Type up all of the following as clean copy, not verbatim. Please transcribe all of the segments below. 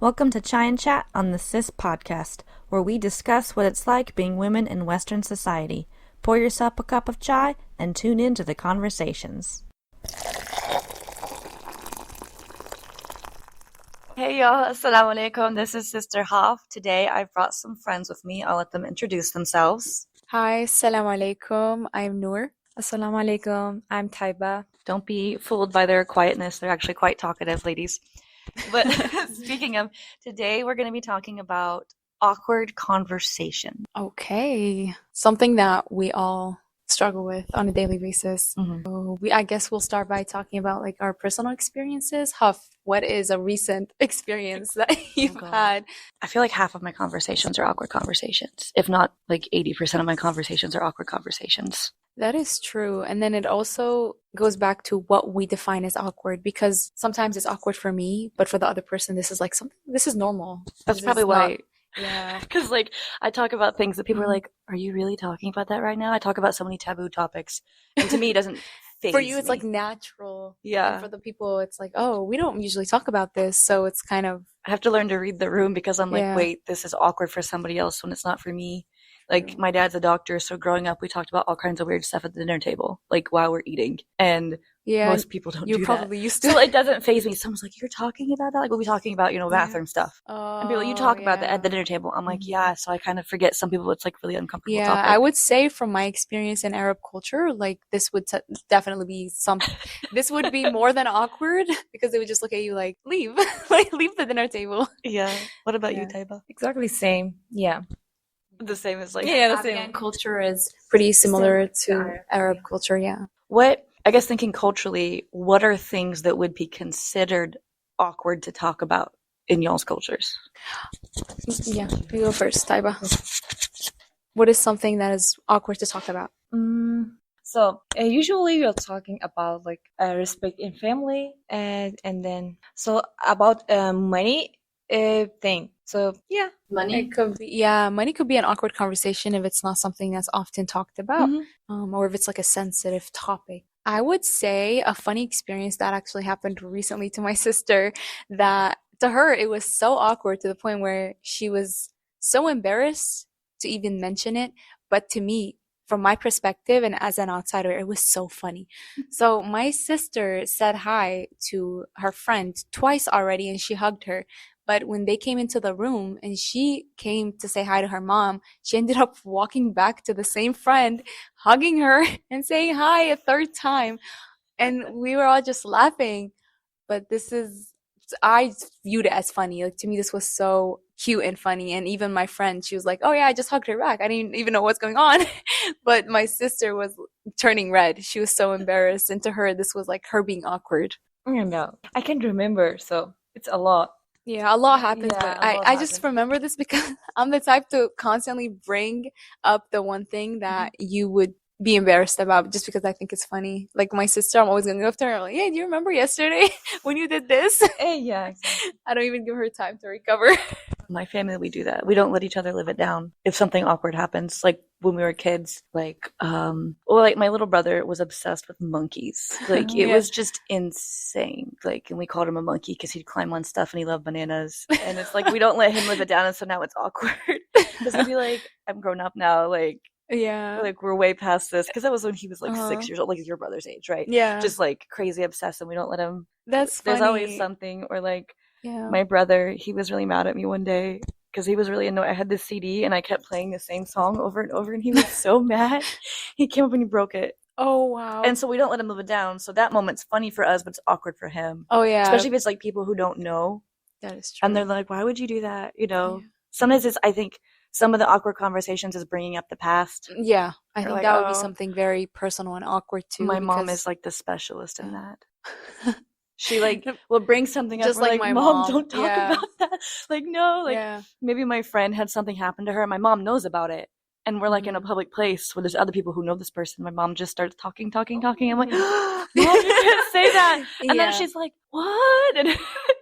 Welcome to Chai and Chat on the Cis Podcast, where we discuss what it's like being women in Western society. Pour yourself a cup of chai and tune in to the conversations. Hey y'all, assalamu alaikum. This is Sister Hoff. Today I've brought some friends with me. I'll let them introduce themselves. Hi, assalamu alaikum. I'm Noor. Assalamu alaikum. I'm Taiba. Don't be fooled by their quietness. They're actually quite talkative, ladies. But speaking of, today we're going to be talking about awkward conversation. Okay. Something that we all struggle with on a daily basis. So I guess we'll start by talking about like our personal experiences. Huff, what is a recent experience that you've had? I feel like half of my conversations are awkward conversations. If not like 80% of my conversations are awkward conversations. That is true. And then it also goes back to what we define as awkward, because sometimes it's awkward for me, but for the other person, this is like something, this is normal. That's This probably is why. not- Yeah. Because like I talk about things that people are like, are you really talking about that right now? I talk about so many taboo topics. And to me, it doesn't faze For you, it's me. like natural. Yeah. And for the people, it's like, oh, we don't usually talk about this. So it's kind of, I have to learn to read the room because I'm like, Yeah. wait, this is awkward for somebody else when it's not for me. Like, my dad's a doctor, so growing up, we talked about all kinds of weird stuff at the dinner table, like while we're eating. And yeah, most people don't you do probably that. used to. So it doesn't faze me. Someone's like, you're talking about that? Like, we'll be talking about, bathroom stuff. And people, you talk about that at the dinner table. I'm like, yeah. So I kind of forget some people, it's like really uncomfortable Yeah, topic. I would say from my experience in Arab culture, like this would definitely be this would be more than awkward, because they would just look at you like, leave, like leave the dinner table. Yeah. What about you, Yeah. Taiba? Exactly same. Yeah. The same as like, Yeah, the Afghan same. Culture is pretty similar to Arab culture, yeah. what, I guess thinking culturally, what are things that would be considered awkward to talk about in y'all's cultures? Yeah, you go first, Taiba. What is something that is awkward to talk about? So usually we are talking about like respect in family and then so about money thing. So yeah, It could be, money could be an awkward conversation if it's not something that's often talked about, or if it's like a sensitive topic. I would say a funny experience that actually happened recently to my sister, that to her it was so awkward to the point where she was so embarrassed to even mention it. But to me, from my perspective and as an outsider, it was so funny. So my sister said hi to her friend twice already and she hugged her. But when they came into the room and she came to say hi to her mom, she ended up walking back to the same friend, hugging her and saying hi a third time. And we were all just laughing. But I viewed it as funny. Like, to me, this was so cute and funny. And even my friend, she was like, oh yeah, I just hugged her back. I didn't even know what's going on. But my sister was turning red. She was so embarrassed. And to her, this was like her being awkward. no, I can't remember. So it's a lot. Yeah, a lot happens, Yeah, but a lot I just happens. remember this because I'm the type to constantly bring up the one thing that you would be embarrassed about just because I think it's funny. Like my sister, I'm always gonna go up to her like, hey, do you remember yesterday when you did this? Yeah, exactly. I don't even give her time to recover. My family, we do that. We don't let each other live it down. If something awkward happens, like when we were kids, like, like my little brother was obsessed with monkeys. Like it Yeah. was just insane. Like, and we called him a monkey because he'd climb on stuff and he loved bananas. And it's like, we don't let him live it down. And so now it's awkward because he'd be like, I'm grown up now. Like we're way past this. Cause that was when he was like 6 years old, like your brother's age, right? Yeah. Just like crazy obsessed and we don't let him. That's There's funny. always something, or like, Yeah. my brother, he was really mad at me one day because he was really annoyed. I had this CD and I kept playing the same song over and over and he was so mad. He came up and he broke it. Oh wow. And so we don't let him live it down. So that moment's funny for us, but it's awkward for him. Oh yeah. Especially if it's like people who don't know. That is true. And they're like, why would you do that? Yeah. Sometimes I think some of the awkward conversations is bringing up the past. Yeah. I Or think like, that would be oh. something very personal and awkward too. My mom because- is like the specialist in that. She like will bring something up. Just We're like my Mom, mom. don't talk Yeah. about that. Like, no, like yeah. maybe my friend had something happen to her and my mom knows about it. And we're like in a Mhm. public place where there's other people who know this person. My mom just starts talking. I'm like, Mom, you can't say that. And Yeah. then she's like, what? And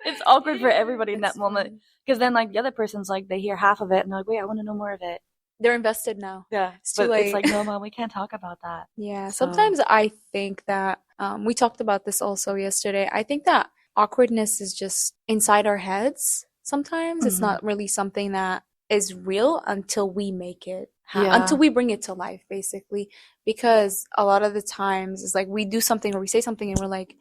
it's awkward for everybody in It's that moment. funny. Because then like the other person's like, they hear half of it and they're like, wait, I want to know more of it. They're invested now. Yeah. It's too But late. it's like, no, Mom, we can't talk about that. Yeah. So- Sometimes I think that we talked about this also yesterday. I think that awkwardness is just inside our heads. sometimes. It's not really something that is real until we make it until we bring it to life, basically. Because a lot of the times it's like we do something or we say something and we're like,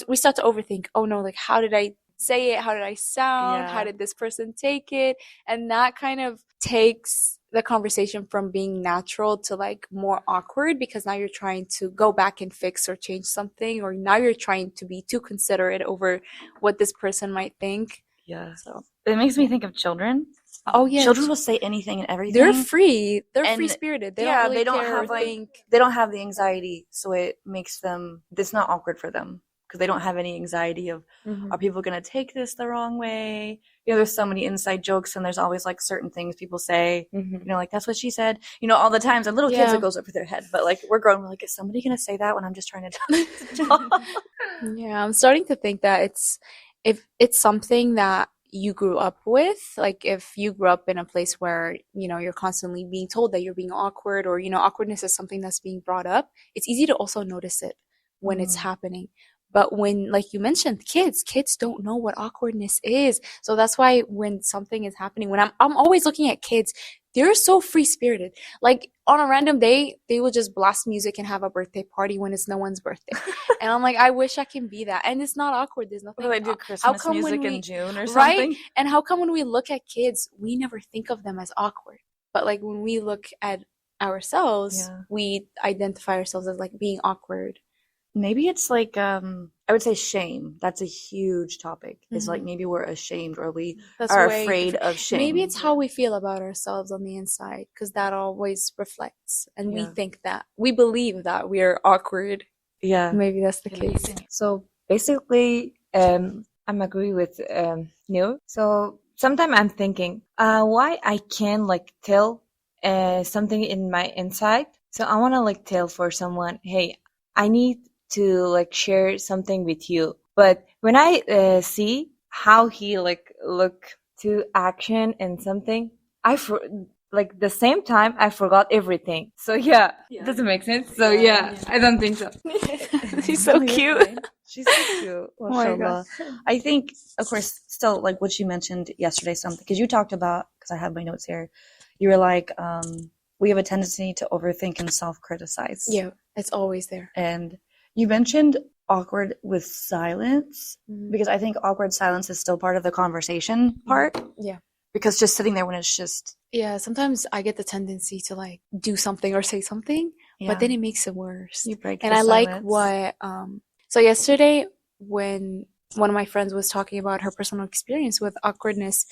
we start to overthink. Oh no, like how did I say it? How did I sound? How did this person take it? And that kind of takes the conversation from being natural to like more awkward, because now you're trying to go back and fix or change something, or now you're trying to be too considerate over what this person might think. Yeah. So it makes me think of children. Oh yeah, children will say anything and everything. They're free. They're free spirited. They don't really care have or think. They don't have the anxiety, so it makes them. It's not awkward for them because they don't have any anxiety of are people going to take this the wrong way. There's so many inside jokes, and there's always like certain things people say. Like that's what she said. All the times, and little kids it goes over their head. But like we're grown, we're like, is somebody going to say that when I'm just trying to talk? Yeah, I'm starting to think that if it's something that you grew up with, like if you grew up in a place where you're constantly being told that you're being awkward, or awkwardness is something that's being brought up, it's easy to also notice it when it's happening. But when, like you mentioned, kids don't know what awkwardness is. So that's why when something is happening, when I'm always looking at kids, they're so free-spirited. Like on a random day, they will just blast music and have a birthday party when it's no one's birthday. And I'm like, I wish I can be that. And it's not awkward. There's nothing. Well, they do Christmas music in June or something. Right? And how come when we look at kids, we never think of them as awkward? But like when we look at ourselves, we identify ourselves as like being awkward. Maybe it's like I would say shame. That's a huge topic. It's like maybe we're ashamed, or we are afraid of shame. Maybe it's how we feel about ourselves on the inside, because that always reflects, and we think that we believe that we are awkward. Yeah, maybe that's the case. So basically, I'm agree with Noor. So sometimes I'm thinking, why I can't like tell something in my inside. So I want to like tell for someone, hey, I need to like share something with you, but when I see how he like look to action and something, like the same time I forgot everything. So yeah. Doesn't make sense. So yeah, I don't think so. She's so cute. She's so cute. Oh my God. I think, of course, still like what you mentioned yesterday, something, because you talked about, because I have my notes here, you were like, we have a tendency to overthink and self-criticize. Yeah, it's always there. And you mentioned awkward with silence, because I think awkward silence is still part of the conversation part. Yeah. Because just sitting there when it's just... Yeah, sometimes I get the tendency to like do something or say something, but then it makes it worse. You break and the I silence. like what... So yesterday, when one of my friends was talking about her personal experience with awkwardness,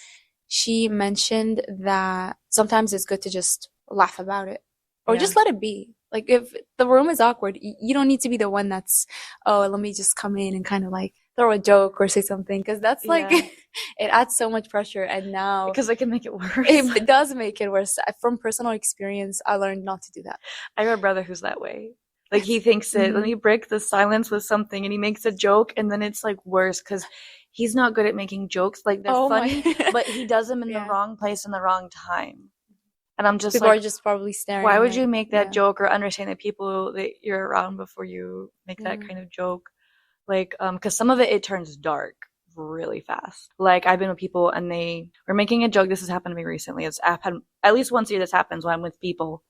she mentioned that sometimes it's good to just laugh about it, or just let it be. Like if the room is awkward, you don't need to be the one that's, oh, let me just come in and kind of like throw a joke or say something, because that's like it adds so much pressure. And now because it can make it worse. It does make it worse. From personal experience, I learned not to do that. I have a brother who's that way. Like he thinks it, let me break the silence with something, and he makes a joke, and then it's like worse because he's not good at making jokes. Like they're funny, but he does them in the wrong place and the wrong time. And I'm just people like, are just probably staring. Why would you make that joke, or understand the people that you're around before you make that kind of joke? Like, because some of it turns dark really fast. Like I've been with people and they were making a joke. This has happened to me recently. I've had at least once a year this happens when I'm with people,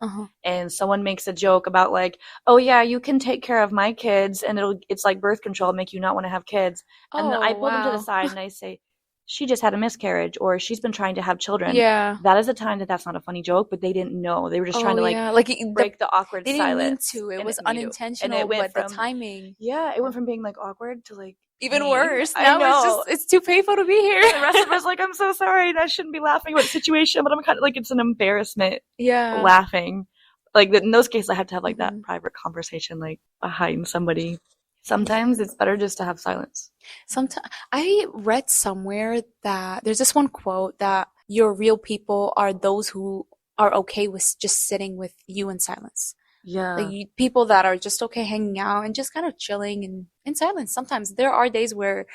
and someone makes a joke about like, oh yeah, you can take care of my kids, and it's like birth control, make you not want to have kids. And then I pull them to the side and I say, she just had a miscarriage, or she's been trying to have children. Yeah. That is a time that's not a funny joke, but they didn't know. They were just trying to break the awkward silence. They didn't mean to. It was unintentional, but the timing. Yeah, it went from being like awkward to like even worse. Now it's too painful to be here. The rest of us like, I'm so sorry. I shouldn't be laughing about the situation, but I'm kind of like, it's an embarrassment. Yeah. Laughing. Like in those cases, I have to have like that private conversation, like behind somebody. Sometimes it's better just to have silence. Sometimes I read somewhere that there's this one quote that your real people are those who are okay with just sitting with you in silence. Yeah. Like people that are just okay hanging out and just kind of chilling and in silence. Sometimes there are days where,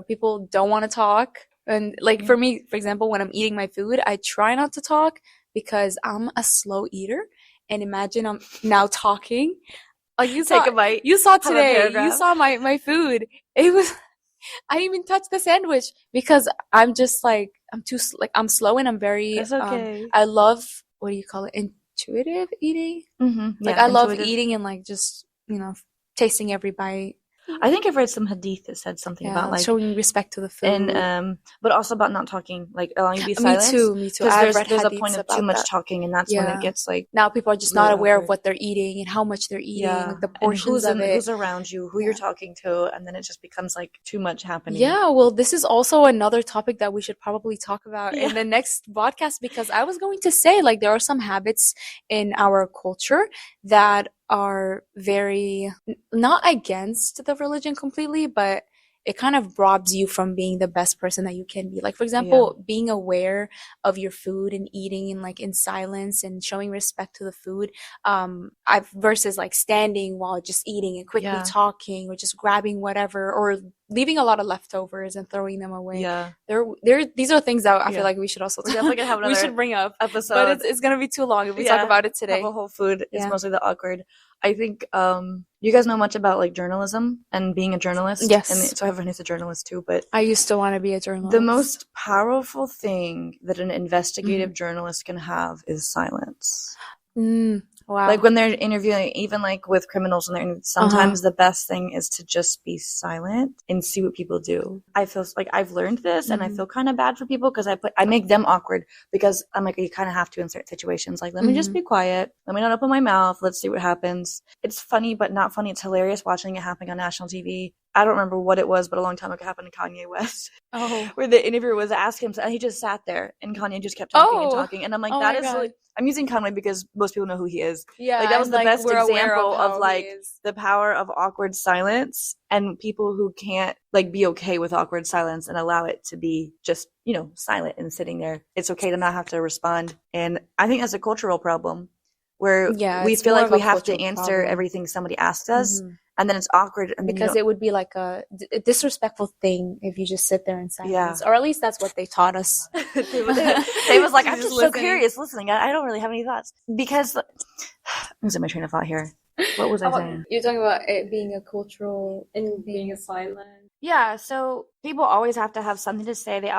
people don't want to talk. And like for me, for example, when I'm eating my food, I try not to talk because I'm a slow eater. And imagine I'm now talking. Like you saw, take a bite. You saw today. You saw my food. It was I didn't even touch the sandwich because I'm just like I'm slow and I'm very It's okay. I love, what do you call it? Intuitive eating. Like I love eating and like just, tasting every bite. I think I've read some hadith that said something about like showing respect to the food, and but also about not talking, like allowing you to be silent. Me too. Because there's a point of too much talking, and that's when it gets like now people are just not aware of what they're eating and how much they're eating, like the portions of it, who's around you, who you're talking to, and then it just becomes like too much happening. Yeah, well, this is also another topic that we should probably talk about in the next podcast, because I was going to say, like, there are some habits in our culture that are very not against the religion completely, but it kind of robs you from being the best person that you can be. Like, for example, being aware of your food and eating in silence and showing respect to the food, versus like standing while just eating and quickly talking or just grabbing whatever or leaving a lot of leftovers and throwing them away. Yeah. These are things that I feel like we should also we should bring up episode. But it's going to be too long if we talk about it today. Have a whole food. It's mostly the awkward. I think you guys know much about like journalism and being a journalist. Yes. And so everyone is a journalist too, but I used to want to be a journalist. The most powerful thing that an investigative journalist can have is silence. Wow. Like when they're interviewing, even like with criminals, and they're sometimes the best thing is to just be silent and see what people do. I feel like I've learned this, and I feel kind of bad for people because I make them awkward, because I'm like, you kind of have to in certain situations. Like, let me just be quiet. Let me not open my mouth. Let's see what happens. It's funny, but not funny. It's hilarious watching it happen on national TV. I don't remember what it was, but a long time ago it happened to Kanye West. Oh. Where the interviewer was asking him, and he just sat there, and Kanye just kept talking and talking. And I'm like, that is like, I'm using Kanye because most people know who he is. Yeah. Like, that was the best example of like the power of awkward silence, and people who can't like be okay with awkward silence and allow it to be just, silent and sitting there. It's okay to not have to respond. And I think that's a cultural problem where we feel like we have to answer everything somebody asks us. And then it's awkward. And because it would be like a disrespectful thing if you just sit there in silence. Or at least that's what they taught us. They was like, I'm just so curious listening. I don't really have any thoughts. Because, I'm losing my train of thought here. What was I saying? You're talking about it being a cultural and being a silent. Yeah, so people always have to have something to say. They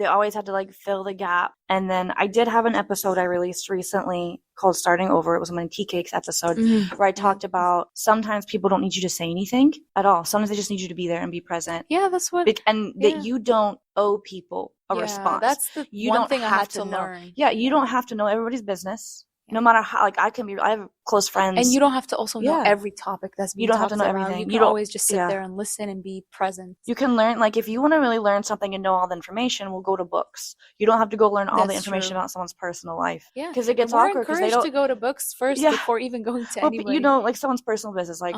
always have to like fill the gap. And then I did have an episode I released recently called Starting Over. It was my tea cakes episode where I talked about sometimes people don't need you to say anything at all. Sometimes they just need you to be there and be present. Yeah, that's what. That you don't owe people a response. That's the one thing I had to learn. Yeah, you don't have to know everybody's business. No matter how, like, I have close friends. And you don't have to also know every topic that's being talked about. You don't have to know everything. You can always just sit there and listen and be present. You can learn, like, if you want to really learn something and know all the information, we'll go to books. You don't have to go learn all the information about someone's personal life. Yeah. Because it gets awkward. We're encouraged to go to books first before even going to anybody. Like someone's personal business, like,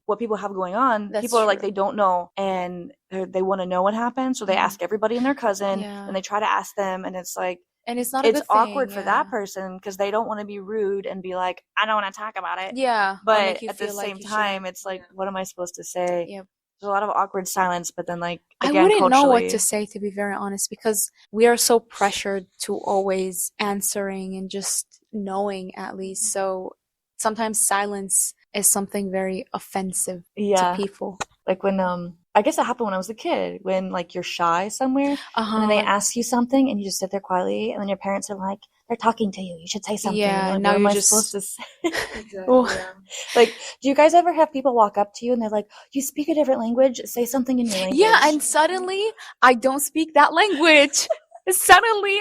what people have going on. People are like, they don't know, and they want to know what happened, so they ask everybody and their cousin, and they try to ask them, and it's like, and it's not. It's awkward for that person because they don't want to be rude and be like, "I don't want to talk about it." Yeah, but at the same time, it's like, what am I supposed to say? Yep. There's a lot of awkward silence, but then like again, I wouldn't know what to say, to be very honest, because we are so pressured to always answering and just knowing at least. So sometimes silence is something very offensive to people. Like when I guess it happened when I was a kid, when like you're shy somewhere and then they ask you something and you just sit there quietly, and then your parents are like, they're talking to you, you should say something. Yeah, like, now what am I supposed to say? Exactly, Like, do you guys ever have people walk up to you and they're like, you speak a different language, say something in your language? Yeah, and suddenly I don't speak that language. Suddenly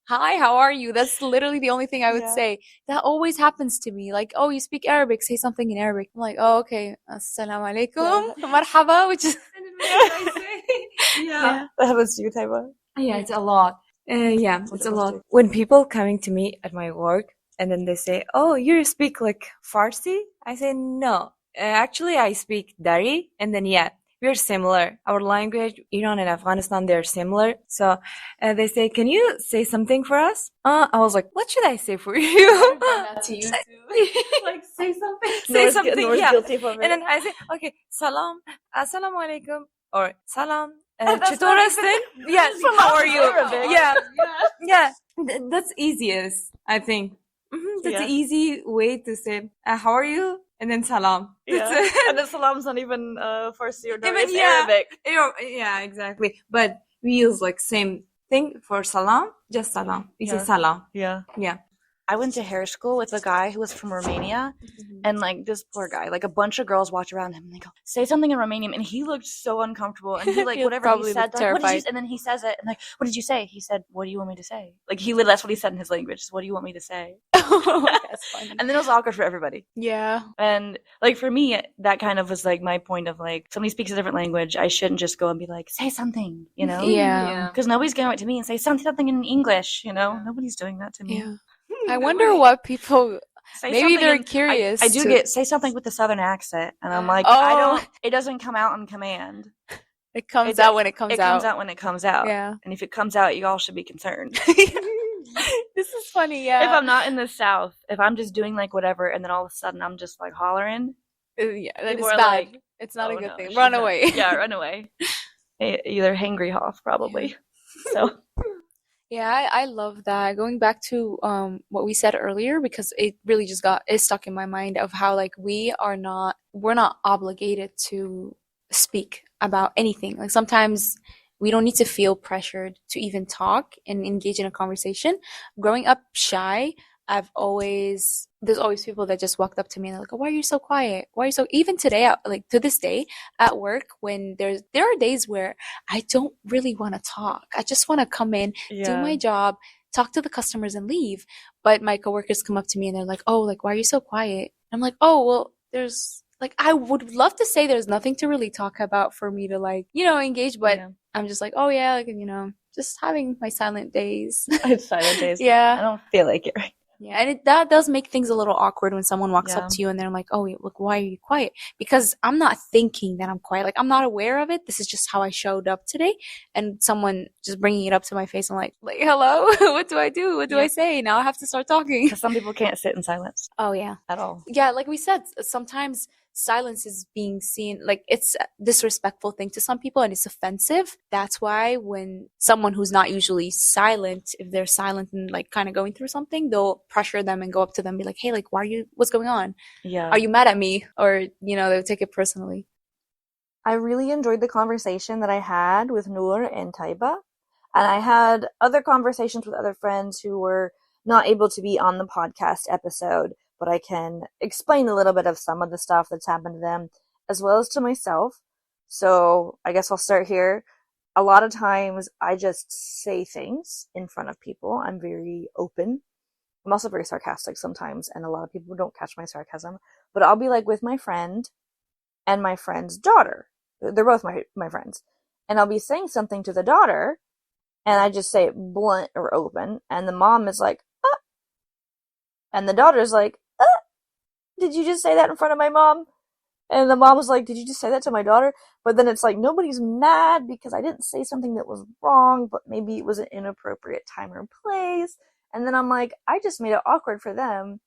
hi, how are you? That's literally the only thing I would say. That always happens to me. Like, oh, you speak Arabic, say something in Arabic. I'm like, oh, okay. Assalamu alaikum. Marhaba, which is That happens to you, Taiba? Yeah, it's a lot. It's a lot. When people coming to me at my work and then they say, oh, you speak like Farsi? I say, no. Actually, I speak Dari, and then we're similar. Our language, Iran and Afghanistan, they're similar. So they say, can you say something for us? I was like, what should I say for you? That to you too. Like, say something. Say something, guilty for me. And then I say, okay, salam, assalamu alaikum, or salam. Chetor Astin? Yes, how are you? Yeah. That's easiest, I think. That's the easy way to say, how are you? and then salam. Yeah. And then salam's not even Farsi or Dari, it's Arabic. Yeah, exactly. But we use like same thing for salam, just salam. We say salam. Yeah. Yeah. I went to hair school with a guy who was from Romania, and like this poor guy, like a bunch of girls watch around him and they go, say something in Romanian, and he looked so uncomfortable, and he like whatever he said, like, what did you, and then he says it, and like, what did you say? He said, what do you want me to say? Like that's what he said in his language. What do you want me to say? That's funny. And then it was awkward for everybody. Yeah. And like for me, that kind of was like my point of like, somebody speaks a different language, I shouldn't just go and be like, say something, you know? Yeah. Because nobody's going to me and say something in English, you know? Nobody's doing that to me. Yeah. I wonder what people, maybe they're curious. I do get, say something with the southern accent, and I'm like, it doesn't come out on command. It comes out when it comes out. It comes out when it comes out. Yeah. And if it comes out, you all should be concerned. This is funny, yeah. If I'm not in the South, if I'm just doing like whatever, and then all of a sudden I'm just like hollering. Yeah, that is bad. Like, it's not a good thing. Run away. Yeah, run away. Either hangry Hoff, probably. So... Yeah, I love that. Going back to what we said earlier, because it really just is stuck in my mind of how like we're not obligated to speak about anything. Like sometimes we don't need to feel pressured to even talk and engage in a conversation. Growing up shy, there's always people that just walked up to me and they're like, oh, why are you so quiet? Why are you so, even today, like to this day at work, when there are days where I don't really want to talk. I just want to come in, do my job, talk to the customers and leave. But my coworkers come up to me and they're like, oh, like, why are you so quiet? I'm like, oh, well, there's like, I would love to say there's nothing to really talk about for me to like, engage, but I'm just like, oh yeah, like, just having my silent days. Silent days. Yeah. I don't feel like it right. Yeah, and that does make things a little awkward when someone walks up to you and they're like, oh, look, why are you quiet? Because I'm not thinking that I'm quiet. Like, I'm not aware of it. This is just how I showed up today. And someone just bringing it up to my face, I'm like hello? What do I do? What do I say? Now I have to start talking. Because some people can't sit in silence. Oh, yeah. At all. Yeah, like we said, sometimes silence is being seen like it's a disrespectful thing to some people and it's offensive. That's why when someone who's not usually silent, if they're silent and like kind of going through something, they'll pressure them and go up to them and be like, hey, like, what's going on? Yeah. Are you mad at me? Or, they'll take it personally. I really enjoyed the conversation that I had with Noor and Taiba. And I had other conversations with other friends who were not able to be on the podcast episode, but I can explain a little bit of some of the stuff that's happened to them, as well as to myself. So I guess I'll start here. A lot of times I just say things in front of people. I'm very open. I'm also very sarcastic sometimes, and a lot of people don't catch my sarcasm. But I'll be like with my friend and my friend's daughter. They're both my friends. And I'll be saying something to the daughter, and I just say it blunt or open, and the mom is like, ah. And the daughter's like, did you just say that in front of my mom? And the mom was like, did you just say that to my daughter? But then it's like, nobody's mad because I didn't say something that was wrong, but maybe it was an inappropriate time or place. And then I'm like, I just made it awkward for them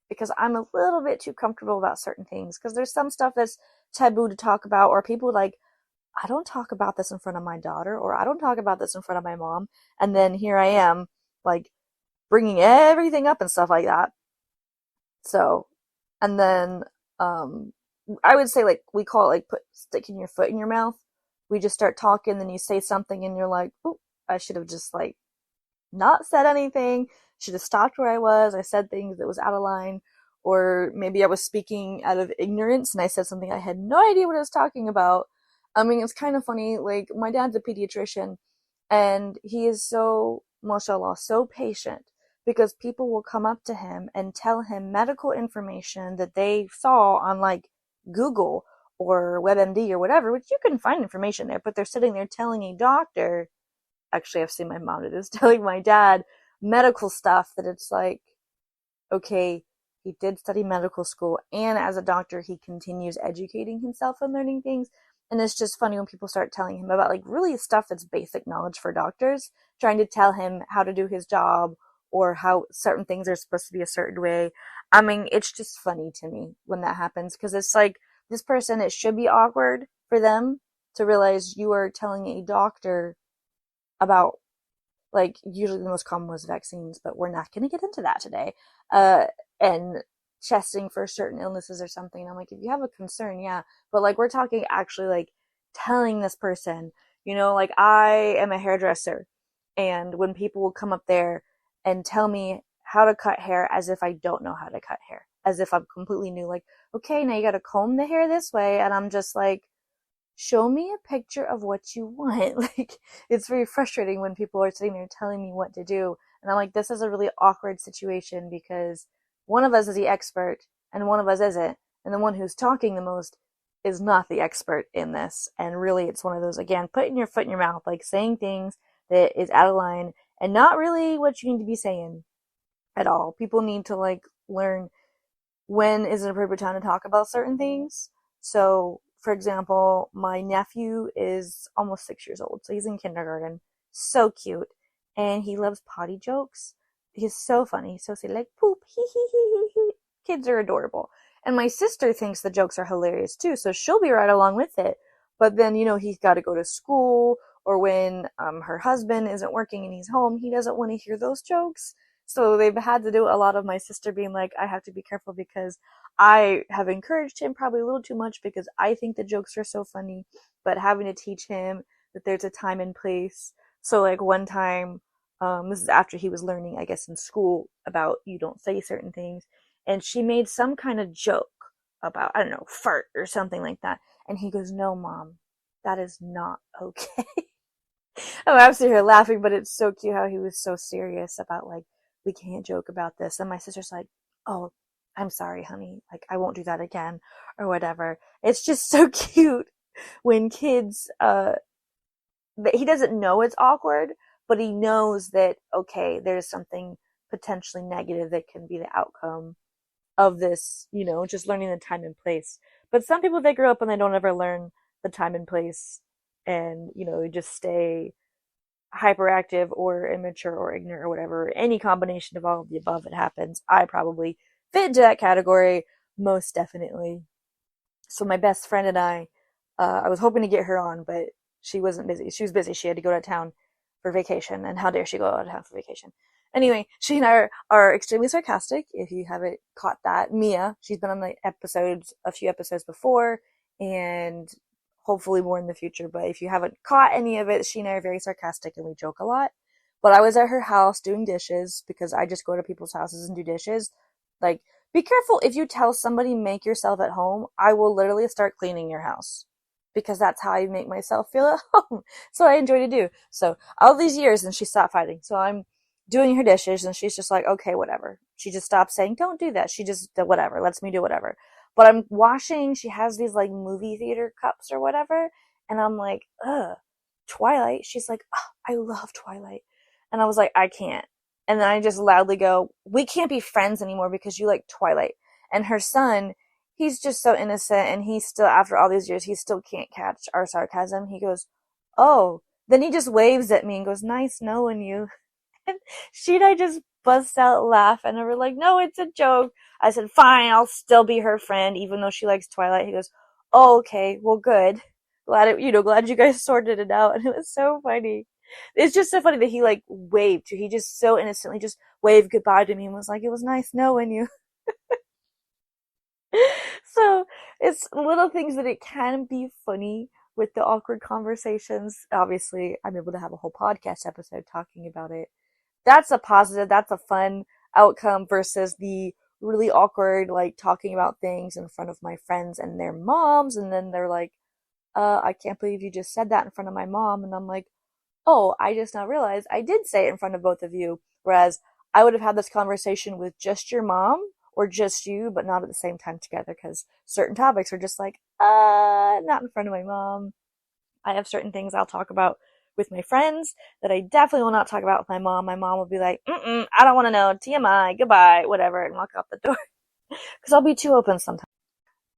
because I'm a little bit too comfortable about certain things. Because there's some stuff that's taboo to talk about, or people like, I don't talk about this in front of my daughter, or I don't talk about this in front of my mom. And then here I am, like, bringing everything up and stuff like that. So, and then, I would say, like, we call it, like, sticking your foot in your mouth. We just start talking, then you say something, and you're like, oh, I should have just, like, not said anything. Should have stopped where I was. I said things that was out of line. Or maybe I was speaking out of ignorance, and I said something I had no idea what I was talking about. I mean, it's kind of funny. Like, my dad's a pediatrician, and he is so, mashallah, so patient. Because people will come up to him and tell him medical information that they saw on, like, Google or WebMD or whatever, which you can find information there, but they're sitting there telling a doctor, actually I've seen my mom do this, telling my dad medical stuff that it's like, okay, he did study medical school, and as a doctor he continues educating himself and learning things. And it's just funny when people start telling him about, like, really stuff that's basic knowledge for doctors, trying to tell him how to do his job or how certain things are supposed to be a certain way. I mean, it's just funny to me when that happens, because it's like, this person, it should be awkward for them to realize you are telling a doctor about, like, usually the most common was vaccines, but we're not going to get into that today. And testing for certain illnesses or something. I'm like, if you have a concern, yeah. But like, we're talking actually like telling this person, like I am a hairdresser. And when people will come up there and tell me how to cut hair as if I don't know how to cut hair, as if I'm completely new, like, okay, now you got to comb the hair this way. And I'm just like, show me a picture of what you want. Like, it's very frustrating when people are sitting there telling me what to do. And I'm like, this is a really awkward situation because one of us is the expert and one of us isn't. And the one who's talking the most is not the expert in this. And really, it's one of those, again, putting your foot in your mouth, like saying things that is out of line and not really what you need to be saying at all. People need to like learn when is an appropriate time to talk about certain things. So, for example, my nephew is almost 6 years old, so he's in kindergarten. So cute. And he loves potty jokes. He's so funny. So silly, like, poop, hee hee hee hee hee. Kids are adorable. And my sister thinks the jokes are hilarious too, so she'll be right along with it. But then, he's got to go to school, or when her husband isn't working and he's home, he doesn't want to hear those jokes. So they've had to do a lot of my sister being like, I have to be careful because I have encouraged him probably a little too much because I think the jokes are so funny, but having to teach him that there's a time and place. So like one time, this is after he was learning, I guess, in school about you don't say certain things. And she made some kind of joke about, I don't know, fart or something like that. And he goes, no, Mom, that is not okay. I'm sitting here laughing, but it's so cute how he was so serious about like, we can't joke about this. And my sister's like, oh, I'm sorry, honey. Like, I won't do that again or whatever. It's just so cute when kids, he doesn't know it's awkward, but he knows that, okay, there's something potentially negative that can be the outcome of this, just learning the time and place. But some people, they grow up and they don't ever learn the time and place and, just stay hyperactive or immature or ignorant or whatever. Any combination of all of the above that happens, I probably fit into that category most definitely. So my best friend and I was hoping to get her on, but she wasn't busy. She was busy. She had to go to town for vacation, and how dare she go out of town for vacation? Anyway, she and I are extremely sarcastic. If you haven't caught that, Mia, she's been on a few episodes before, and hopefully more in the future. But if you haven't caught any of it, she and I are very sarcastic and we joke a lot. But I was at her house doing dishes because I just go to people's houses and do dishes. Like, be careful if you tell somebody make yourself at home, I will literally start cleaning your house because that's how I make myself feel at home. So I enjoy to do. So all these years, and she stopped fighting. So I'm doing her dishes and she's just like, okay, whatever. She just stopped saying, don't do that. She just, whatever, lets me do whatever. But I'm washing, she has these like movie theater cups or whatever. And I'm like, ugh, Twilight. She's like, oh, I love Twilight. And I was like, I can't. And then I just loudly go, we can't be friends anymore because you like Twilight. And her son, he's just so innocent and he still, after all these years, he still can't catch our sarcasm. He goes, oh. Then he just waves at me and goes, nice knowing you. And she and I just bust out laughing and we're like, no, it's a joke. I said, fine, I'll still be her friend even though she likes Twilight. He goes, oh, okay, well, good. Glad you guys sorted it out. And it was so funny. It's just so funny that he like waved to. He just so innocently just waved goodbye to me and was like, it was nice knowing you. So it's little things that it can be funny with the awkward conversations. Obviously, I'm able to have a whole podcast episode talking about it. That's a positive, that's a fun outcome versus the really awkward, like talking about things in front of my friends and their moms. And then they're like, I can't believe you just said that in front of my mom. And I'm like, oh, I just now realized I did say it in front of both of you. Whereas I would have had this conversation with just your mom or just you, but not at the same time together because certain topics are just like, not in front of my mom. I have certain things I'll talk about with my friends that I definitely will not talk about with my mom. My mom will be like, I don't want to know, TMI, goodbye, whatever, and walk out the door. Because I'll be too open sometimes.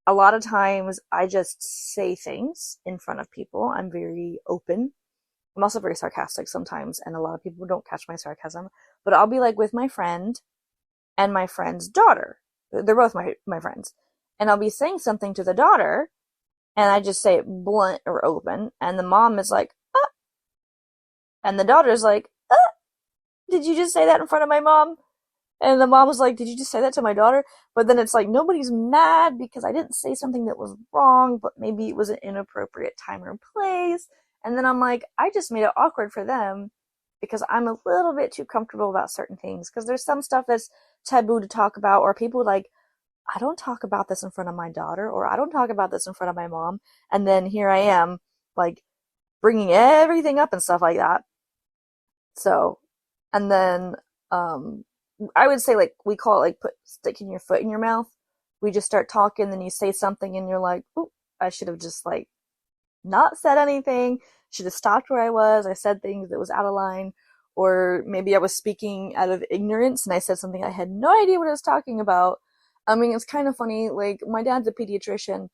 A lot of times I just say things in front of people. I'm very open. I'm also very sarcastic sometimes, and a lot of people don't catch my sarcasm. But I'll be like with my friend and my friend's daughter. They're both my friends. And I'll be saying something to the daughter, and I just say it blunt or open, and the mom is like, ah. And the daughter's like, ah, did you just say that in front of my mom? And the mom was like, did you just say that to my daughter? But then it's like, nobody's mad because I didn't say something that was wrong, but maybe it was an inappropriate time or place. And then I'm like, I just made it awkward for them because I'm a little bit too comfortable about certain things. Because there's some stuff that's taboo to talk about, or people like, I don't talk about this in front of my daughter, or I don't talk about this in front of my mom. And then here I am, like, bringing everything up and stuff like that. So, and then, I would say, like, we call it, like, sticking your foot in your mouth. We just start talking, then you say something, and you're like, oop, I should have just, like, not said anything, should have stopped where I was, I said things that was out of line, or maybe I was speaking out of ignorance, and I said something I had no idea what I was talking about. I mean, it's kind of funny, like, my dad's a pediatrician,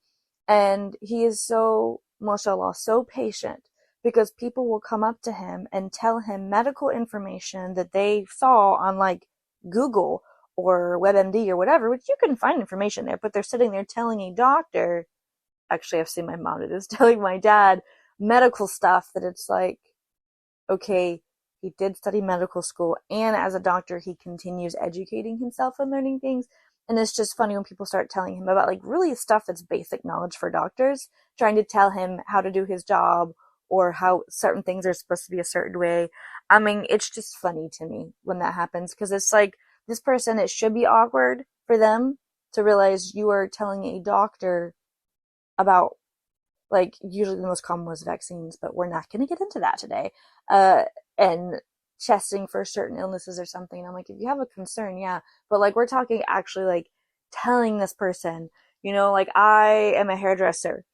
and he is so, mashallah, so patient, because people will come up to him and tell him medical information that they saw on, like, Google or WebMD or whatever, which you can find information there, but they're sitting there telling a doctor, actually I've seen my mom do this, telling my dad medical stuff that it's like, okay, he did study medical school, and as a doctor he continues educating himself and learning things. And it's just funny when people start telling him about, like, really stuff that's basic knowledge for doctors, trying to tell him how to do his job or how certain things are supposed to be a certain way. I mean, it's just funny to me when that happens, because it's like, this person, it should be awkward for them to realize you are telling a doctor about, like, usually the most common was vaccines, but we're not going to get into that today. And testing for certain illnesses or something. I'm like, if you have a concern, yeah, but, like, we're talking actually, like, telling this person, you know, like, I am a hairdresser,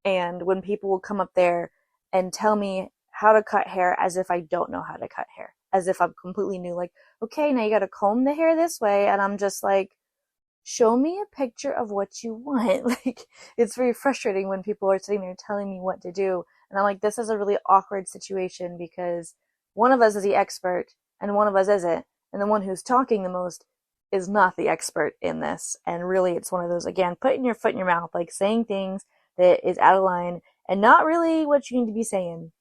and when people will come up there and tell me how to cut hair as if I don't know how to cut hair, as if I'm completely new, like, okay, now you got to comb the hair this way, and I'm just like, show me a picture of what you want. Like, it's very frustrating when people are sitting there telling me what to do, and I'm like, this is a really awkward situation, because one of us is the expert and one of us isn't, and the one who's talking the most is not the expert in this. And really, it's one of those, again, putting your foot in your mouth, like saying things that is out of line and not really what you need to be saying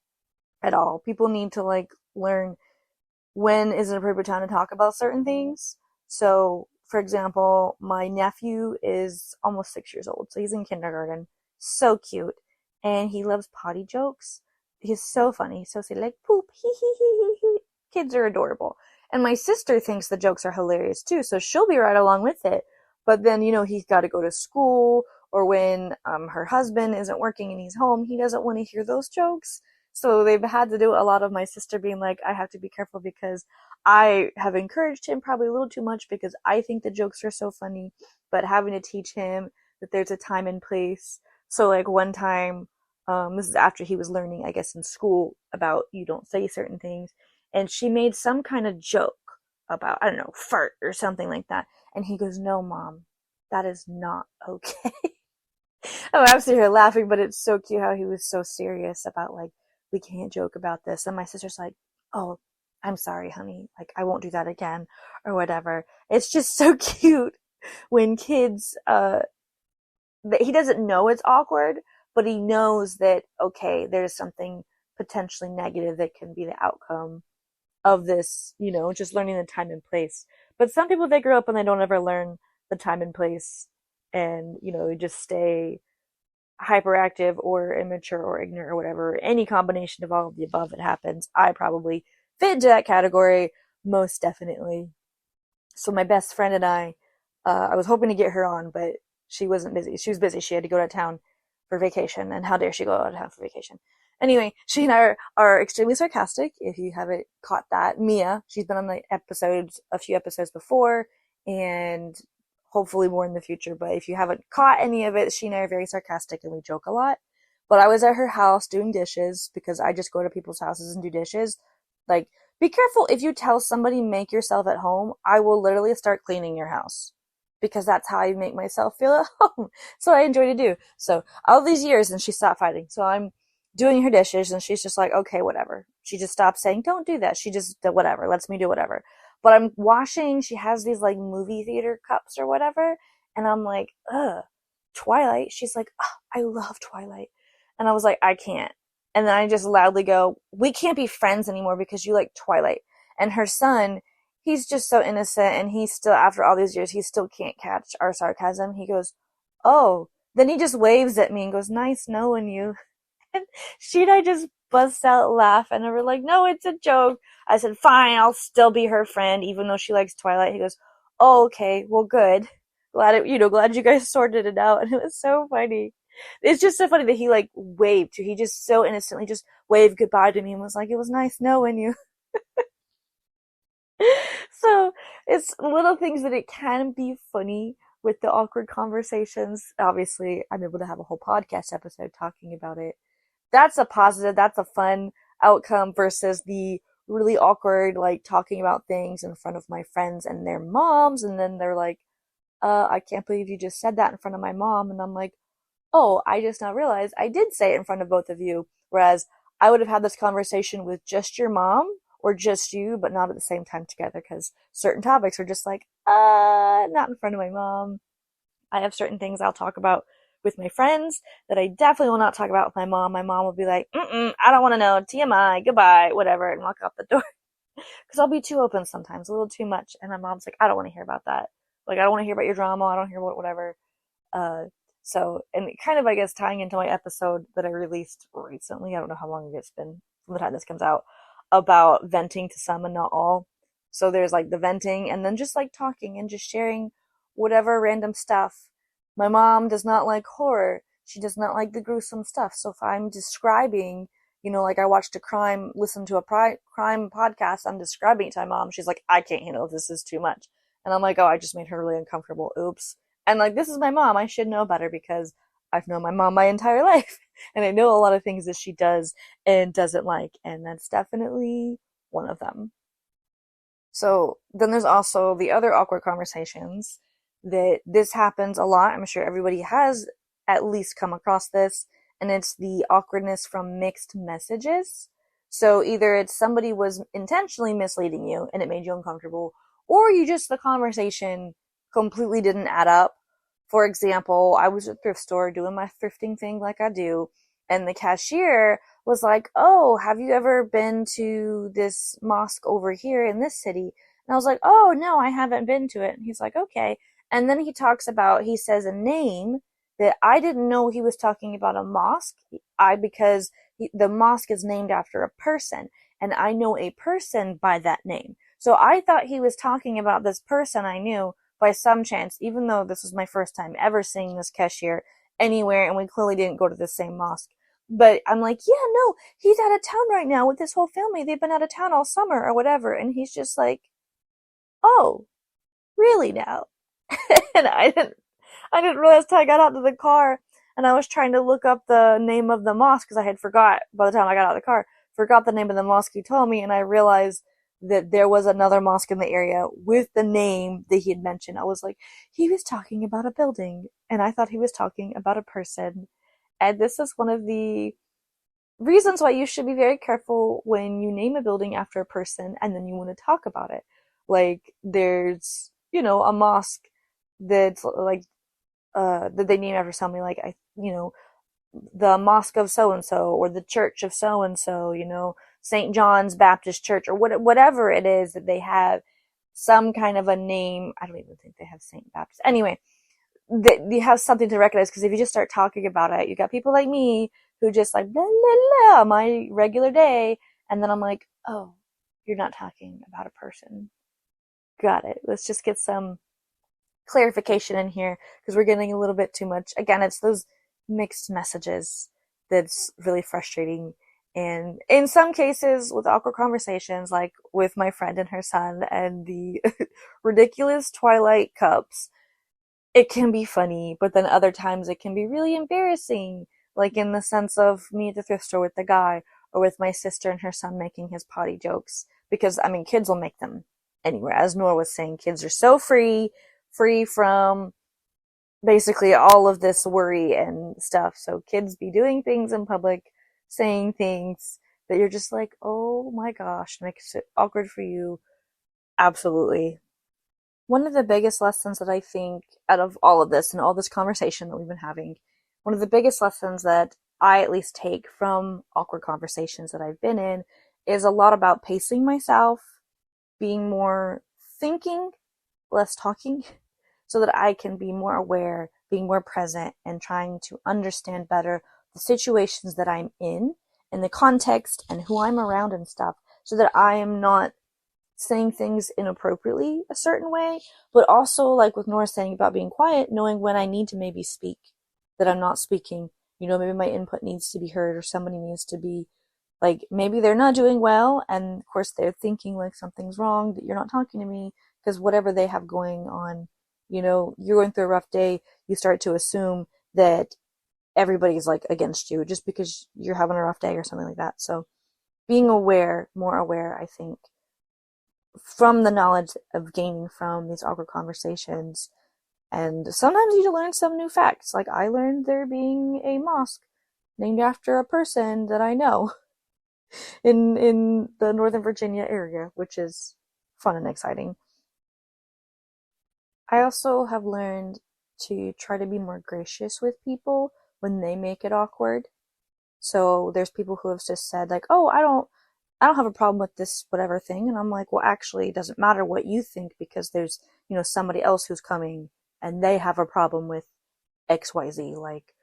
at all. People need to, like, learn when is an appropriate time to talk about certain things. So, for example, my nephew is almost 6 years old, so he's in kindergarten. So cute. And he loves potty jokes. He's so funny. So silly, like, poop, hee hee hee hee hee. Kids are adorable. And my sister thinks the jokes are hilarious too, so she'll be right along with it. But then, you know, he's got to go to school, or when her husband isn't working and he's home, he doesn't want to hear those jokes. So they've had to do a lot of my sister being like, I have to be careful, because I have encouraged him probably a little too much because I think the jokes are so funny, but having to teach him that there's a time and place. So, like, one time, this is after he was learning, I guess, in school about you don't say certain things, and she made some kind of joke about, I don't know, fart or something like that. And he goes, no, Mom, that is not okay. Oh, I'm sitting here laughing, but it's so cute how he was so serious about, like, we can't joke about this. And my sister's like, oh, I'm sorry, honey. Like, I won't do that again, or whatever. It's just so cute when kids, he doesn't know it's awkward, but he knows that, okay, there's something potentially negative that can be the outcome of this, you know, just learning the time and place. But some people, they grow up and they don't ever learn the time and place, and, you know, just stay hyperactive or immature or ignorant or whatever. Any combination of all of the above that happens, I probably fit into that category, most definitely. So my best friend and I was hoping to get her on, but she wasn't busy. She was busy. She had to go to town for vacation, and how dare she go out of town for vacation? Anyway, she and I are extremely sarcastic, if you haven't caught that. Mia, she's been on the episodes, a few episodes before, and hopefully more in the future, but if you haven't caught any of it, she and I are very sarcastic and we joke a lot. But I was at her house doing dishes, because I just go to people's houses and do dishes. Like, be careful if you tell somebody make yourself at home, I will literally start cleaning your house, because that's how I make myself feel at home. So I enjoy to do. So all these years, and she stopped fighting. So I'm doing her dishes, and she's just like, okay, whatever. She just stopped saying, don't do that. She just, whatever, lets me do whatever. But I'm washing, she has these, like, movie theater cups or whatever, and I'm like, ugh, Twilight? She's like, oh, I love Twilight. And I was like, I can't. And then I just loudly go, we can't be friends anymore because you like Twilight. And her son, he's just so innocent, and he still, after all these years, he still can't catch our sarcasm. He goes, oh. Then he just waves at me and goes, nice knowing you. And she and I just bust out laughing, and we're like, no, it's a joke. I said, fine, I'll still be her friend, even though she likes Twilight. He goes, oh, okay, well, good. Glad you guys sorted it out. And it was so funny. It's just so funny that he like waved. He just so innocently just waved goodbye to me and was like, it was nice knowing you. So it's little things that it can be funny with the awkward conversations. Obviously, I'm able to have a whole podcast episode talking about it. That's a positive, that's a fun outcome versus the really awkward, like talking about things in front of my friends and their moms, and then they're like, I can't believe you just said that in front of my mom. And I'm like, oh, I just now realized I did say it in front of both of you. Whereas I would have had this conversation with just your mom or just you, but not at the same time together, because certain topics are just like, not in front of my mom. I have certain things I'll talk about with my friends that I definitely will not talk about with my mom. My mom will be like, I don't want to know, TMI, goodbye, whatever, and walk out the door. Because I'll be too open sometimes, a little too much. And my mom's like, I don't want to hear about that. Like, I don't want to hear about your drama. I don't hear about whatever. So, and kind of, I guess, tying into my episode that I released recently, I don't know how long it's been from the time this comes out, about venting to some and not all. So there's like the venting and then just like talking and just sharing whatever random stuff. My mom does not like horror. She does not like the gruesome stuff. So if I'm describing, like I watched listened to a crime podcast, I'm describing it to my mom. She's like, I can't handle it. This is too much. And I'm like, oh, I just made her really uncomfortable. Oops. And like, this is my mom. I should know better because I've known my mom my entire life. And I know a lot of things that she does and doesn't like. And that's definitely one of them. So then there's also the other awkward conversations that this happens a lot. I'm sure everybody has at least come across this. And it's the awkwardness from mixed messages. So either it's somebody was intentionally misleading you and it made you uncomfortable, or the conversation completely didn't add up. For example, I was at a thrift store doing my thrifting thing like I do, and the cashier was like, oh, have you ever been to this mosque over here in this city? And I was like, oh, no, I haven't been to it. And he's like, okay. And then he says a name that I didn't know he was talking about a mosque. Because the mosque is named after a person, and I know a person by that name. So I thought he was talking about this person I knew by some chance, even though this was my first time ever seeing this cashier anywhere, and we clearly didn't go to the same mosque. But I'm like, yeah, no, he's out of town right now with his whole family. They've been out of town all summer or whatever. And he's just like, oh, really now? And I didn't realize till I got out to the car, and I was trying to look up the name of the mosque because I had forgot by the time I got out of the car, forgot the name of the mosque he told me, and I realized that there was another mosque in the area with the name that he had mentioned. I was like, he was talking about a building, and I thought he was talking about a person. And this is one of the reasons why you should be very careful when you name a building after a person and then you want to talk about it. Like, there's, a mosque that's like, that they name after something, like, the mosque of so-and-so, or the church of so-and-so, St. John's Baptist Church, or whatever it is that they have some kind of a name. I don't even think they have St. Baptist. Anyway, you have something to recognize, because if you just start talking about it, you got people like me who just like, blah, blah, blah, my regular day. And then I'm like, oh, you're not talking about a person. Got it. Let's just get some clarification in here, because we're getting a little bit too much. Again, it's those mixed messages that's really frustrating. And in some cases, with awkward conversations, like with my friend and her son and the ridiculous Twilight cups, it can be funny, but then other times it can be really embarrassing, like in the sense of me at the thrift store with the guy, or with my sister and her son making his potty jokes. Because, kids will make them anywhere. As Noor was saying, kids are so free from basically all of this worry and stuff. So kids be doing things in public, saying things that you're just like, oh my gosh, makes it awkward for you. Absolutely. One of the biggest lessons that I think out of all of this and all this conversation that we've been having, one of the biggest lessons that I at least take from awkward conversations that I've been in is a lot about pacing myself, being more thinking, less talking, so that I can be more aware, being more present, and trying to understand better the situations that I'm in and the context and who I'm around and stuff, so that I am not saying things inappropriately a certain way, but also, like with Nora saying about being quiet, knowing when I need to maybe speak, that I'm not speaking. Maybe my input needs to be heard, or somebody needs to be, like, maybe they're not doing well, and of course they're thinking like something's wrong, that you're not talking to me, because whatever they have going on, you're going through a rough day, you start to assume that everybody's like against you just because you're having a rough day or something like that. So being aware, more aware, I think, from the knowledge of gaining from these awkward conversations. And sometimes you learn some new facts. Like I learned there being a mosque named after a person that I know in the Northern Virginia area, which is fun and exciting. I also have learned to try to be more gracious with people when they make it awkward. So there's people who have just said like, "Oh, I don't have a problem with this whatever thing," and I'm like, "Well, actually, it doesn't matter what you think, because there's, somebody else who's coming and they have a problem with XYZ. Like,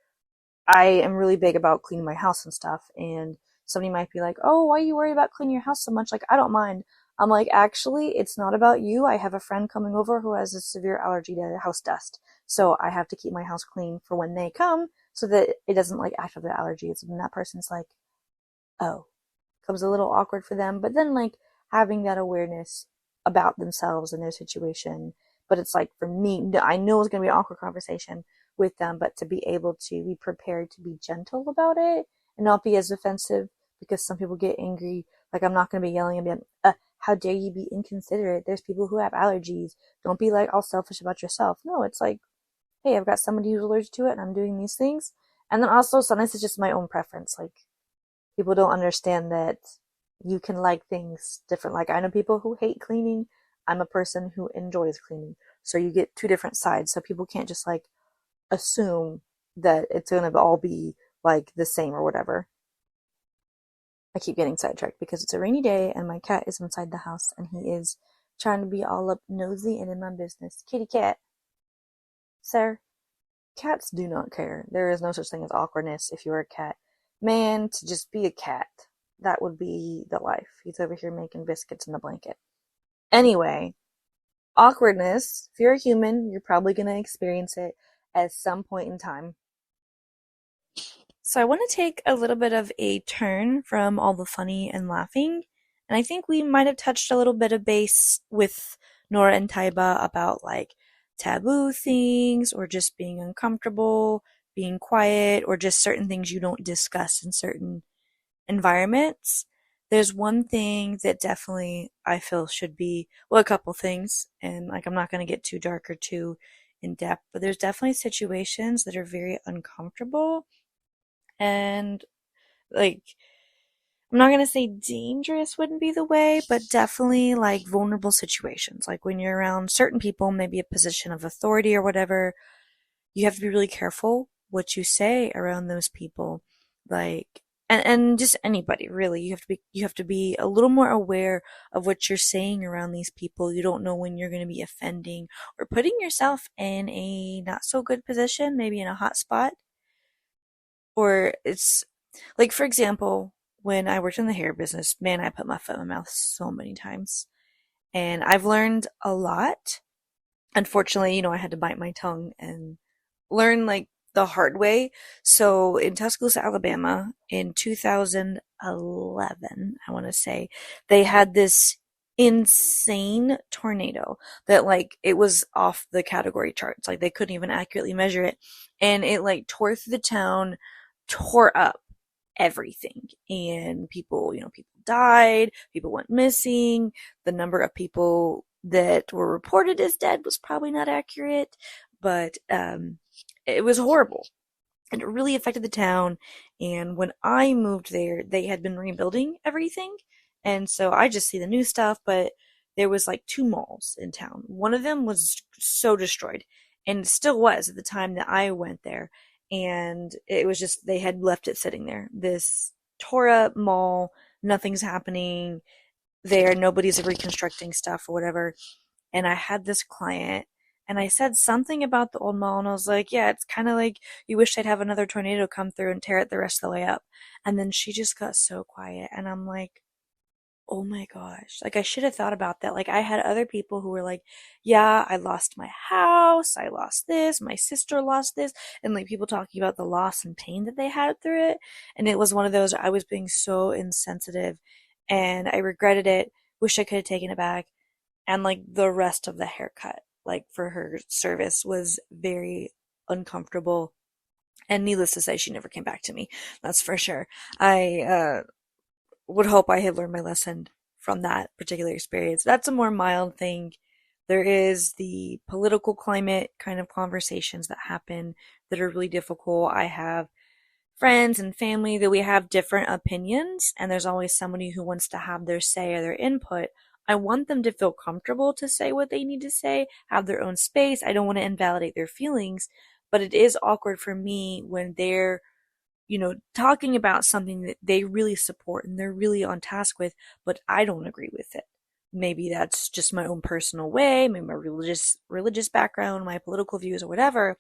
I am really big about cleaning my house and stuff, and somebody might be like, "Oh, why are you worried about cleaning your house so much?" Like, I don't mind. I'm like, actually, it's not about you. I have a friend coming over who has a severe allergy to house dust. So I have to keep my house clean for when they come, so that it doesn't like act up the allergies. And that person's like, oh, becomes a little awkward for them. But then like having that awareness about themselves and their situation. But it's like, for me, I know it's going to be an awkward conversation with them, but to be able to be prepared to be gentle about it and not be as offensive, because some people get angry. Like, I'm not going to be yelling and be how dare you be inconsiderate? There's people who have allergies. Don't be like all selfish about yourself. No, it's like, hey, I've got somebody who's allergic to it and I'm doing these things. And then also sometimes it's just my own preference. Like, people don't understand that you can like things different. Like, I know people who hate cleaning. I'm a person who enjoys cleaning. So you get two different sides. So people can't just like assume that it's going to all be like the same or whatever. I keep getting sidetracked because it's a rainy day and my cat is inside the house and he is trying to be all up nosy and in my business. Kitty cat. Sir, cats do not care. There is no such thing as awkwardness if you're a cat. Man, to just be a cat, that would be the life. He's over here making biscuits in the blanket. Anyway, awkwardness, if you're a human, you're probably going to experience it at some point in time. So I want to take a little bit of a turn from all the funny and laughing, and I think we might have touched a little bit of base with Noor and Taiba about like taboo things, or just being uncomfortable, being quiet, or just certain things you don't discuss in certain environments. There's one thing that definitely I feel should be, well, a couple things, and like I'm not going to get too dark or too in depth, but there's definitely situations that are very uncomfortable. And like, I'm not gonna say dangerous wouldn't be the way, but definitely like vulnerable situations. Like when you're around certain people, maybe a position of authority or whatever, you have to be really careful what you say around those people. Like, and just anybody really. You have to be a little more aware of what you're saying around these people. You don't know when you're gonna be offending or putting yourself in a not so good position, maybe in a hot spot. Or it's like, for example, when I worked in the hair business, man, I put my foot in my mouth so many times. And I've learned a lot. Unfortunately, I had to bite my tongue and learn like the hard way. So in Tuscaloosa, Alabama, in 2011, I want to say, they had this insane tornado that like it was off the category charts. Like they couldn't even accurately measure it. And it like tore through the town, tore up everything, and people died, people went missing. The number of people that were reported as dead was probably not accurate, but it was horrible, and it really affected the town. And when I moved there, they had been rebuilding everything, and so I just see the new stuff, but there was like two malls in town. One of them was so destroyed, and it still was at the time that I went there. And it was just, they had left it sitting there. This tore up mall, nothing's happening there, nobody's reconstructing stuff or whatever. And I had this client, and I said something about the old mall, and I was like, yeah, it's kind of like you wish I'd have another tornado come through and tear it the rest of the way up. And then she just got so quiet, and I'm like, oh my gosh. Like, I should have thought about that. Like, I had other people who were like, yeah, I lost my house, I lost this, my sister lost this, and like people talking about the loss and pain that they had through it. And it was one of those, I was being so insensitive, and I regretted it, wish I could have taken it back. And like the rest of the haircut, like for her service, was very uncomfortable. And needless to say, she never came back to me. That's for sure. I would hope I had learned my lesson from that particular experience. That's a more mild thing. There is the political climate kind of conversations that happen that are really difficult. I have friends and family that we have different opinions, and there's always somebody who wants to have their say or their input. I want them to feel comfortable to say what they need to say, have their own space. I don't want to invalidate their feelings, but it is awkward for me when they're talking about something that they really support and they're really on task with, but I don't agree with it. Maybe that's just my own personal way, maybe my religious background, my political views or whatever.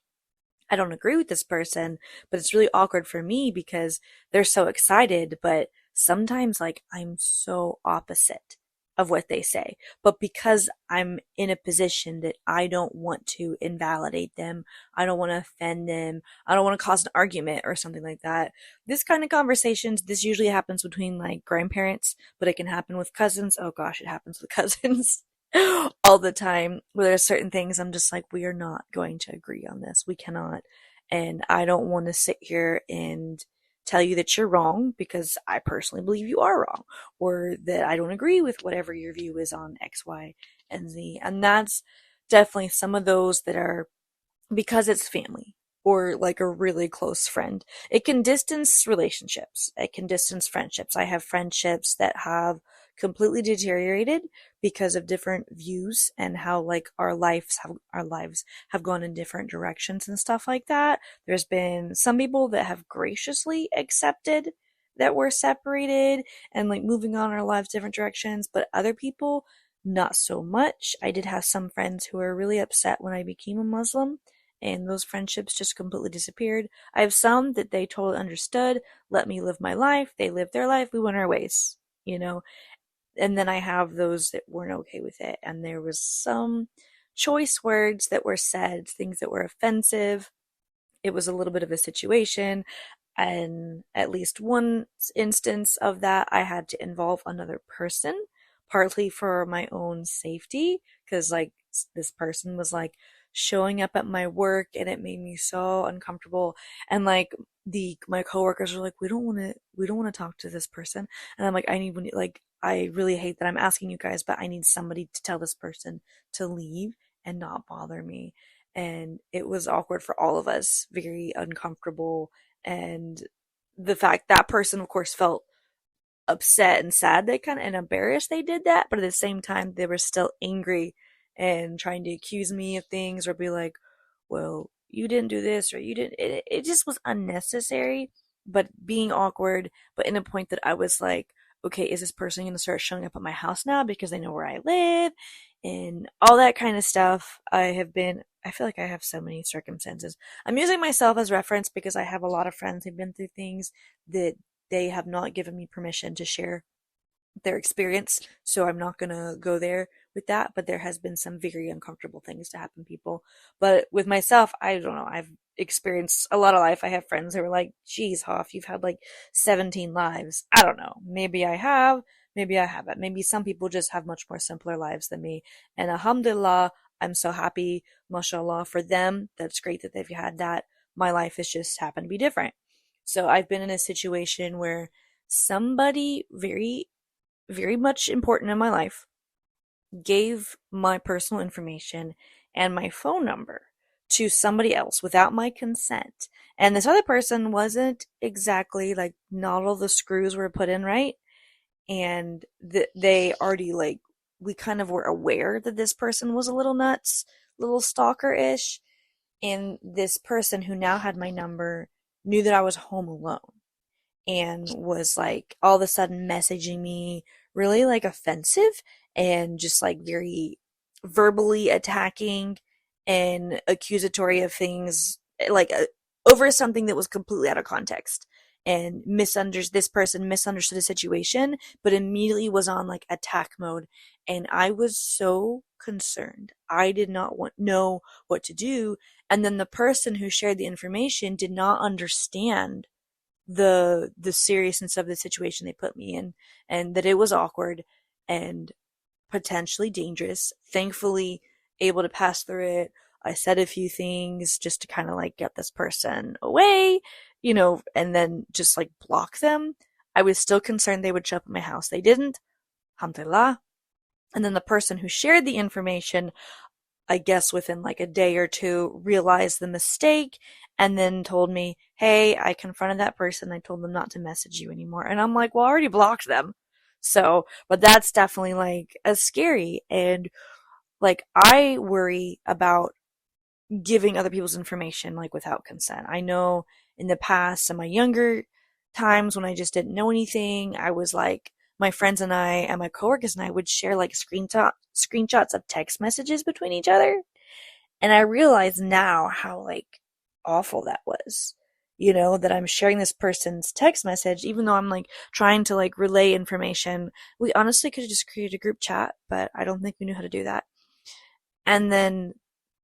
I don't agree with this person, but it's really awkward for me because they're so excited, but sometimes like I'm so opposite of what they say. But because I'm in a position that I don't want to invalidate them, I don't want to offend them, I don't want to cause an argument or something like that. This kind of conversations, this usually happens between like grandparents, but it can happen with cousins. Oh gosh, it happens with cousins. All the time, where there's certain things I'm just like, we are not going to agree on this. We cannot. And I don't want to sit here and tell you that you're wrong because I personally believe you are wrong, or that I don't agree with whatever your view is on X, Y, and Z. And that's definitely some of those that are because it's family or like a really close friend. It can distance relationships. It can distance friendships. I have friendships that have completely deteriorated because of different views and how like our lives have gone in different directions and stuff like that. There's been some people that have graciously accepted that we're separated and like moving on our lives different directions, but other people not so much. I did have some friends who were really upset when I became a Muslim, and those friendships just completely disappeared. I have some that they totally understood, let me live my life, they lived their life, we went our ways, you know. And then I have those that weren't okay with it, and there was some choice words that were said, things that were offensive. It was a little bit of a situation, and at least one instance of that, I had to involve another person, partly for my own safety, because like this person was like showing up at my work, and it made me so uncomfortable. And like my coworkers were like, we don't want to talk to this person, and I'm like, I really hate that I'm asking you guys, but I need somebody to tell this person to leave and not bother me. And it was awkward for all of us, very uncomfortable. And the fact that person, of course, felt upset and sad and embarrassed they did that, but at the same time, they were still angry and trying to accuse me of things or be like, well, you didn't do this or you didn't. It just was unnecessary, but being awkward, but in a point that I was like, okay, is this person going to start showing up at my house now because they know where I live and all that kind of stuff. I feel like I have so many circumstances. I'm using myself as reference because I have a lot of friends who've been through things that they have not given me permission to share their experience. So I'm not going to go there with that, but there has been some very uncomfortable things to happen to people. But with myself, I don't know. I've experienced a lot of life. I have friends who are like, geez, Hoff, you've had like 17 lives. I don't know. Maybe I have, maybe I haven't. Maybe some people just have much more simpler lives than me. And alhamdulillah, I'm so happy, mashallah, for them. That's great that they've had that. My life has just happened to be different. So I've been in a situation where somebody very, very much important in my life gave my personal information and my phone number to somebody else without my consent. And this other person wasn't exactly like, not all the screws were put in right. And they already like, we kind of were aware that this person was a little nuts, a little stalker-ish. And this person who now had my number knew that I was home alone and was like all of a sudden messaging me really like offensive and just like very verbally attacking and accusatory of things, like over something that was completely out of context, and this person misunderstood the situation, but immediately was on like attack mode. And I was so concerned. I did not know what to do. And then the person who shared the information did not understand the seriousness of the situation they put me in, and that it was awkward and potentially dangerous. Thankfully, able to pass through it. I said a few things just to kind of like get this person away, and then just like block them. I was still concerned they would show up at my house. They didn't. Alhamdulillah. And then the person who shared the information, I guess within like a day or two, realized the mistake and then told me, hey, I confronted that person. I told them not to message you anymore. And I'm like, well, I already blocked them. So, but that's definitely like as scary. And like, I worry about giving other people's information like without consent. I know in the past, in my younger times when I just didn't know anything, I was like, my friends and I and my coworkers and I would share like screenshots of text messages between each other. And I realize now how like awful that was. That I'm sharing this person's text message, even though I'm like trying to like relay information. We honestly could have just created a group chat, but I don't think we knew how to do that. And then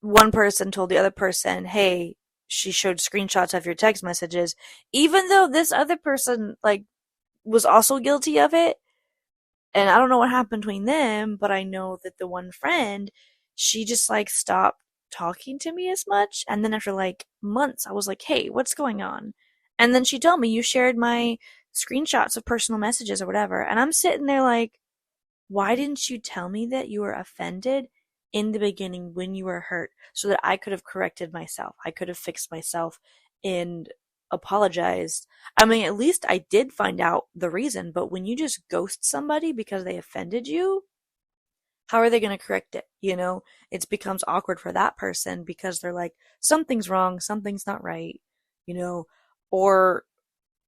one person told the other person, hey, she showed screenshots of your text messages, even though this other person like was also guilty of it. And I don't know what happened between them, but I know that the one friend, she just like stopped talking to me as much. And then after like months, I was like, hey, what's going on? And then she told me, you shared my screenshots of personal messages or whatever. And I'm sitting there like, why didn't you tell me that you were offended in the beginning when you were hurt, so that I could have corrected myself? I could have fixed myself and apologized. I mean, at least I did find out the reason, but when you just ghost somebody because they offended you, how are they going to correct it? It becomes awkward for that person because they're like, something's wrong, something's not right, or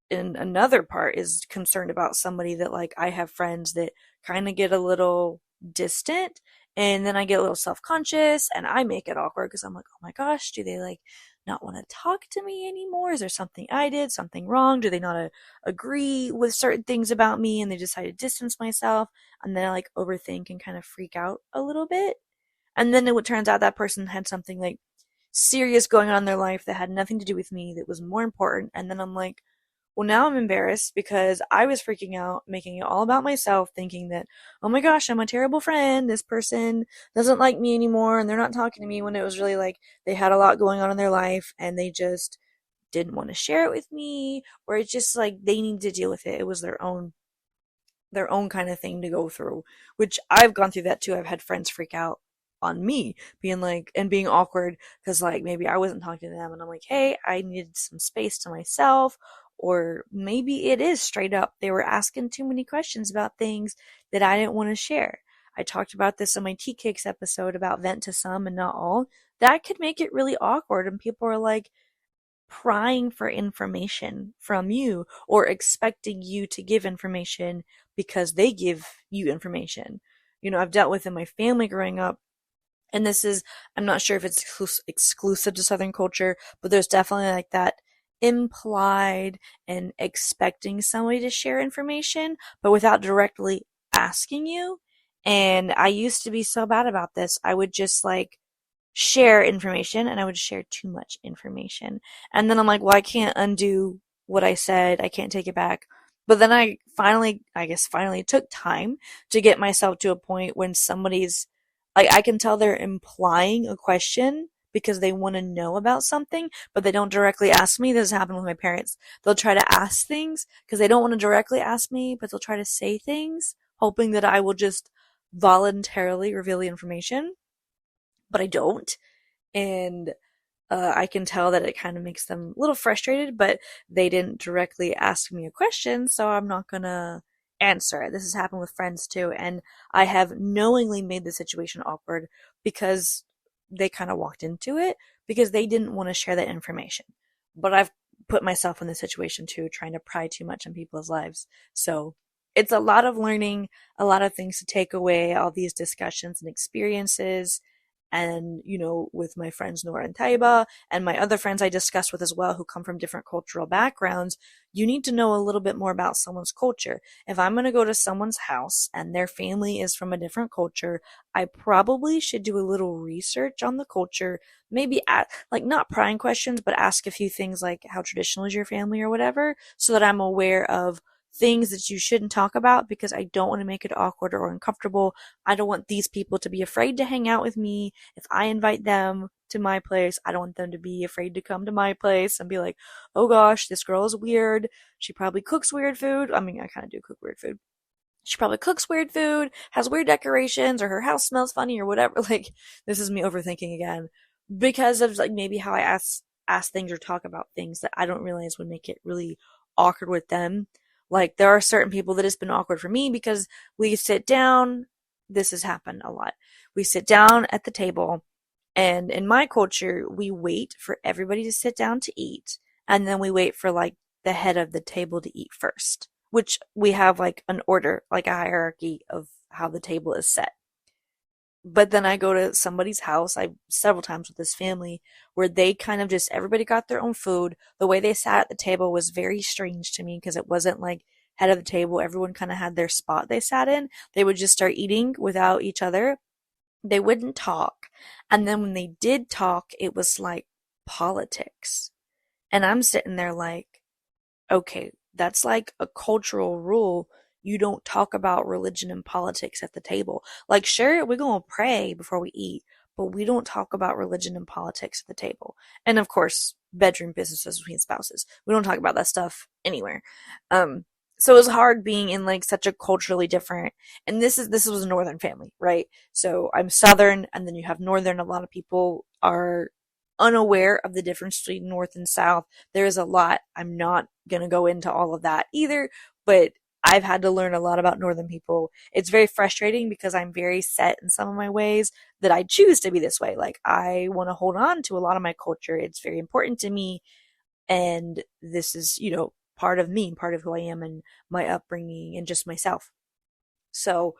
in another part is concerned about somebody that like I have friends that kind of get a little distant, and then I get a little self-conscious and I make it awkward because I'm like, oh my gosh, do they like not want to talk to me anymore? Is there something I did, something wrong? Do they not agree with certain things about me and they decide to distance myself? And then I like overthink and kind of freak out a little bit. And then it turns out that person had something like serious going on in their life that had nothing to do with me, that was more important. And then I'm like, well, now I'm embarrassed because I was freaking out, making it all about myself, thinking that, oh my gosh, I'm a terrible friend. This person doesn't like me anymore and they're not talking to me, when it was really like they had a lot going on in their life and they just didn't want to share it with me, or it's just like they needed to deal with it. It was their own kind of thing to go through, which I've gone through that too. I've had friends freak out on me, being like, and being awkward because like maybe I wasn't talking to them and I'm like, hey, I needed some space to myself. Or maybe it is straight up they were asking too many questions about things that I didn't want to share. I talked about this in my tea cakes episode about vent to some and not all. That could make it really awkward, and people are like prying for information from you or expecting you to give information because they give you information. I've dealt with in my family growing up, and this is, I'm not sure if it's exclusive to Southern culture, but there's definitely like that implied and expecting somebody to share information, but without directly asking you. And I used to be so bad about this. I would just like share information, and I would share too much information. And then I'm like, well, I can't undo what I said. I can't take it back. But then I guess finally took time to get myself to a point when somebody's like, I can tell they're implying a question because they want to know about something, but they don't directly ask me. This has happened with my parents. They'll try to ask things because they don't want to directly ask me, but they'll try to say things hoping that I will just voluntarily reveal the information, but I don't. And I can tell that it kind of makes them a little frustrated, but they didn't directly ask me a question, so I'm not gonna answer it. This has happened with friends too, and I have knowingly made the situation awkward because they kind of walked into it because they didn't want to share that information. But I've put myself in this situation too, trying to pry too much in people's lives. So it's a lot of learning, a lot of things to take away, all these discussions and experiences. And, with my friends Noor and Taiba and my other friends I discussed with as well who come from different cultural backgrounds, you need to know a little bit more about someone's culture. If I'm going to go to someone's house and their family is from a different culture, I probably should do a little research on the culture, maybe not prying questions, but ask a few things like how traditional is your family or whatever, so that I'm aware of things that you shouldn't talk about, because I don't want to make it awkward or uncomfortable. I don't want these people to be afraid to hang out with me. If I invite them to my place, I don't want them to be afraid to come to my place and be like, oh gosh, this girl is weird. She probably cooks weird food. I mean, I kind of do cook weird food. She probably cooks weird food, has weird decorations, or her house smells funny or whatever. Like, this is me overthinking again. Because of maybe how I ask things or talk about things that I don't realize would make it really awkward with them. Like, there are certain people that it's been awkward for me because we sit down. This has happened a lot. We sit down at the table, and in my culture, we wait for everybody to sit down to eat, and then we wait for the head of the table to eat first, which we have an order, a hierarchy of how the table is set. But then I go to somebody's house, several times with this family, where they kind of just, everybody got their own food. The way they sat at the table was very strange to me, because it wasn't head of the table. Everyone kind of had their spot they sat in. They would just start eating without each other. They wouldn't talk. And then when they did talk, it was politics. And I'm sitting there okay, that's a cultural rule. You don't talk about religion and politics at the table. Sure, we're going to pray before we eat, but we don't talk about religion and politics at the table. And of course, bedroom businesses between spouses. We don't talk about that stuff anywhere. So it was hard being in such a culturally different, and this was a northern family, right? So I'm southern, and then you have northern. A lot of people are unaware of the difference between north and south. There is a lot. I'm not going to go into all of that either, but I've had to learn a lot about northern people. It's very frustrating because I'm very set in some of my ways that I choose to be this way. I want to hold on to a lot of my culture. It's very important to me. And this is, part of me, part of who I am and my upbringing and just myself. So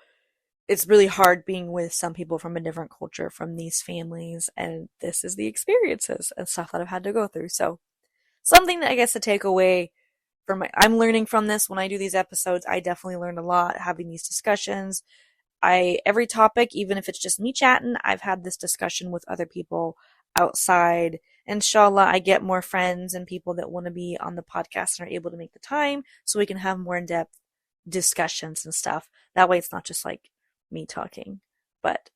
it's really hard being with some people from a different culture, from these families. And this is the experiences and stuff that I've had to go through. So something that I guess to take away I'm learning from this when I do these episodes. I definitely learned a lot having these discussions. Every topic, even if it's just me chatting, I've had this discussion with other people outside. Inshallah, I get more friends and people that want to be on the podcast and are able to make the time so we can have more in-depth discussions and stuff. That way it's not just me talking. But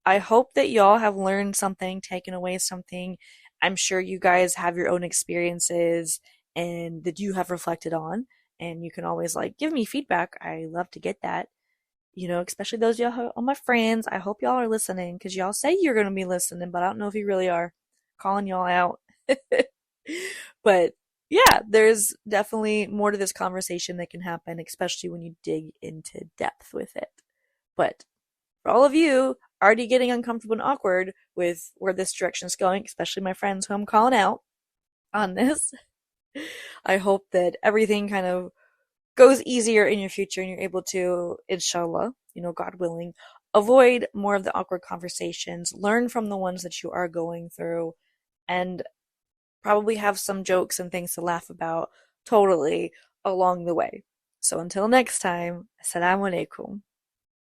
I hope that y'all have learned something, taken away something. I'm sure you guys have your own experiences and that you have reflected on, and you can always give me feedback. I love to get that, especially those y'all who are my friends. I hope y'all are listening, because y'all say you're going to be listening, but I don't know if you really are. Calling y'all out. But yeah, there's definitely more to this conversation that can happen, especially when you dig into depth with it. But for all of you already getting uncomfortable and awkward with where this direction is going, especially my friends who I'm calling out on this, I hope that everything kind of goes easier in your future and you're able to, inshallah, God willing, avoid more of the awkward conversations, learn from the ones that you are going through, and probably have some jokes and things to laugh about totally along the way. So until next time, assalamu alaikum.